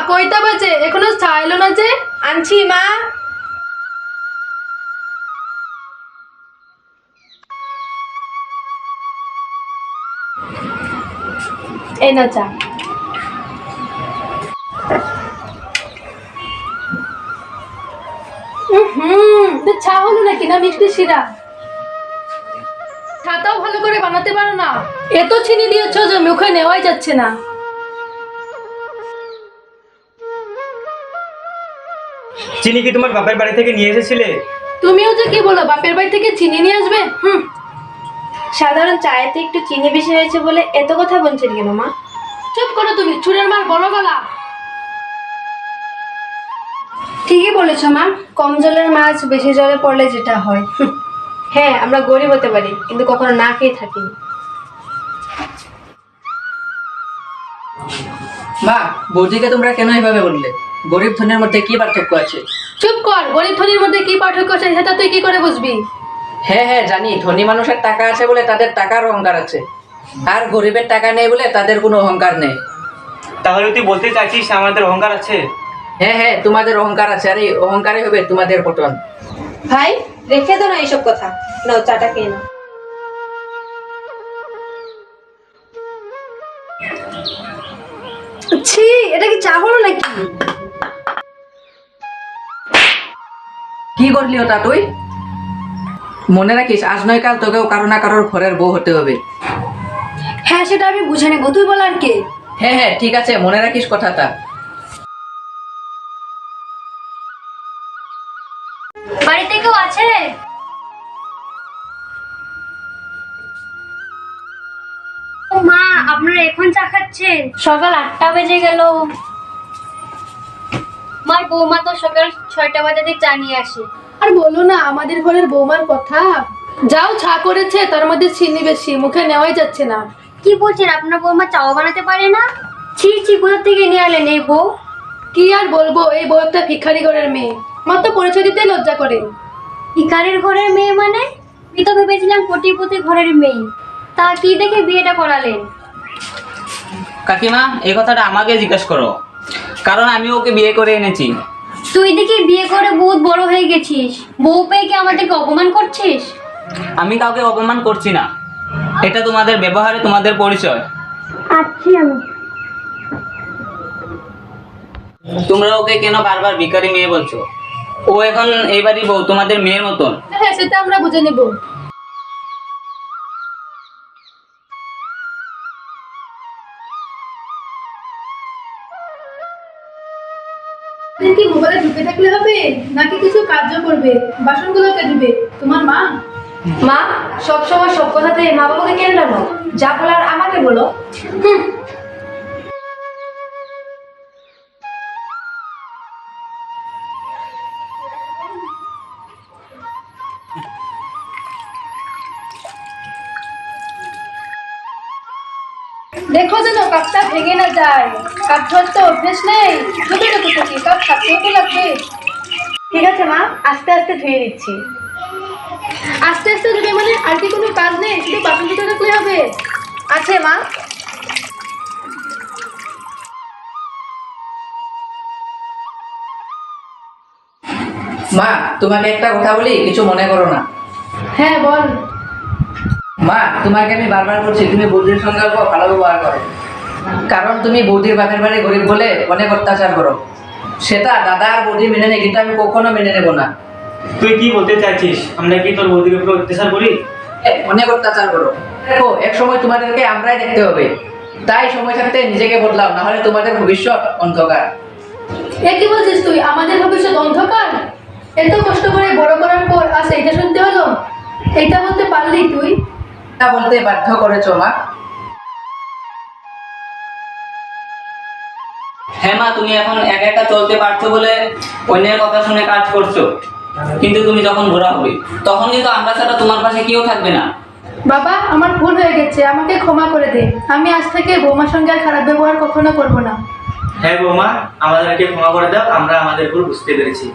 কয়টা বাজে? এখনো চা এলো না যে? আনছি মা। এই না চা। চা হলো নাকি না মিষ্টি শিরা? চাটাও ভালো করে বানাতে পারো না, এত চিনি দিয়েছো যে মুখে নেওয়াই যাচ্ছে না। চিনি কি তোমার বাপের বাড়ি থেকে নিয়ে এসেছিলে? তুমিও যে কি বলো, বাপের বাড়ি থেকে চিনি নিয়ে আসবে? সাধারণ চায়েতে একটু চিনি বেশি হয়েছে বলে এত কথা বলছেন কেন মা? চুপ করো তুমি, চুরের মার বড় গলা। ঠিকই বলেছো মা, কম জলের মাছ বেশি জলে পড়লে যেটা হয়। হ্যাঁ, আমরা গরিব হতে পারি কিন্তু কখনো না খেয়ে থাকিনি। মা, বৌদিকে তোমরা কেন এইভাবে বললে? গরিব ধনের মধ্যে কি পার্থক্য আছে? চুপ কর, গরিব ধনীর মধ্যে কি পার্থক্য আছে সেটা তুই কি করে বুঝবি? হ্যাঁ হ্যাঁ জানি, ধনী মানুষের টাকা আছে বলে তাদের টাকার অহংকার আছে, আর গরিবের টাকা নেই বলে তাদের কোনো অহংকার নেই। তাহলে তুই বলতে চাইছিস আমাদের অহংকার আছে? হ্যাঁ হ্যাঁ, তোমাদের অহংকার আছে, আর এই অহংকারে হবে তোমাদের পতন। ভাই, রেখে দাও না এইসব কথা, নাও চাটা খেয়ে নাও। ছি, এটা কি চা হলো নাকি? কি করলি ওটা তুই? মনে রাখিস, আজ নয় কাল তোকেও কারো না কারোর ঘরের বউ হতে হবে। হ্যাঁ, সেটা আমি বুঝে নেবো, তুই বল আর কে? হ্যাঁ হ্যাঁ ঠিক আছে, মনে রাখিস কথাটা। বাড়িতে কেউ আছে? মা, আপনারা এখন চা খাচ্ছেন? সকাল 8টা বেজে গেল। মার বৌমা তো সকাল 6টা বাজাতে চা নিয়ে আসে। আর বলো না আমাদের ঘরের বৌমার কথা। যাও, চা করেছে তার মধ্যে চিনি বেশি, মুখে নেওয়াই যাচ্ছে না। কি বলছেন, আপনার বৌমা চাও বানাতে পারে না? ছি ছি, কোথা থেকে নিয়ে এলেন এই বউ? কি আর বলবো, এই বউ একটা ভিখারি ঘরের মেয়ে, আমার তো পরিচয় দিতে লজ্জা করে। ভিখারির ঘরের মেয়ে মানে? আমি তো ভেবেছিলাম কোটিপতি ঘরের মেয়ে। তা কি দেখে বিয়েটা করালেন? কাকিমা, এই কথাটা আমাকে জিজ্ঞেস করো, কারণ আমি ওকে বিয়ে করে এনেছি। তুই দেখি বিয়ে করে বহুত বড় হয়ে গেছিস, বউ পেয়ে কি আমাদেরকে অপমান করছিস? আমি কাউকে অপমান করছি না, এটা তোমাদের ব্যবহারে তোমাদের পরিচয়। আচ্ছা, আমি তোমরা ওকে কেন বারবার ভিখারি মেয়ে বলছো? ও এখন এই বাড়ির বউ, তোমাদের মেয়ের মতন। হ্যাঁ, সেটা আমরা বুঝে নেব। কি মোবাইলে ঢুকে থাকলে হবে নাকি কিছু কার্য করবে? বাসনগুলোকে দিবে তোমার মা। মা, সবসময় সব কথাতে মা বাবাকে কেন ডানো? যা বলার আমাকে বলো। দেখো যেন কাপটা ভেঙে না যায়, কাপ ধরতে অভ্যেস নেই, ছোট ছোট থেকে কাপ থাকতেও তো লাগবে। ঠিক আছে মা, আস্তে আস্তে ধুয়ে দিচ্ছি। আস্তে আস্তে দেবে মানে? আর কি কোনো কাজ নেই, শুধু বাসন ধুতে থাকলে হবে? আছে মা। মা, তোমাকে একটা কথা বলি, কিছু মনে করো না। হ্যাঁ বল। মা, তোমাকে আমি বারবার বলছি তুমি বৌদির সঙ্গে অল্প ভালো ব্যবহার করো, কারণ তুমি বৌদির বাপের বাড়ি গরিব বলে অনেক অত্যাচার করো। সেটা দাদা আর বৌদি মেনে নেয়, কিন্তু আমি কখনো মেনে নেব না। তুই কি বলতে চাইছিস? আমরা কি তোর বৌদির উপর অত্যাচার করি? অনেক অত্যাচার করো। দেখো, এক সময় তোমাদেরকে আমরাই দেখতে হবে, তাই সময় থাকতে নিজেকে বদলাও, না হলে তোমাদের ভবিষ্যৎ অন্ধকার। এ কি বলছিস তুই? আমাদের ভবিষ্যৎ অন্ধকার? এত কষ্ট করে বড় করার পর আজ এইটা শুনতে হলো? এইটা বলতে পারলি তুই? তা বলতে বাধ্য করেছো মা। হ্যাঁ মা, তুমি এখন একা একা চলতে পারছো বলে অন্যের কথা শুনে কাজ করছো, কিন্তু তুমি যখন বুড়া হবে তখন কিন্তু আমরা ছাড়া তোমার পাশে কেউ থাকবে না। বাবা, আমার ভুল হয়ে গেছে, আমাকে ক্ষমা করে দে। আমি আজ থেকে বৌমার সঙ্গে আর খারাপ ব্যবহার কখনো করবো না। হ্যাঁ বৌমা, আমাদেরকে ক্ষমা করে দাও, আমরা আমাদের ভুল বুঝতে পেরেছি।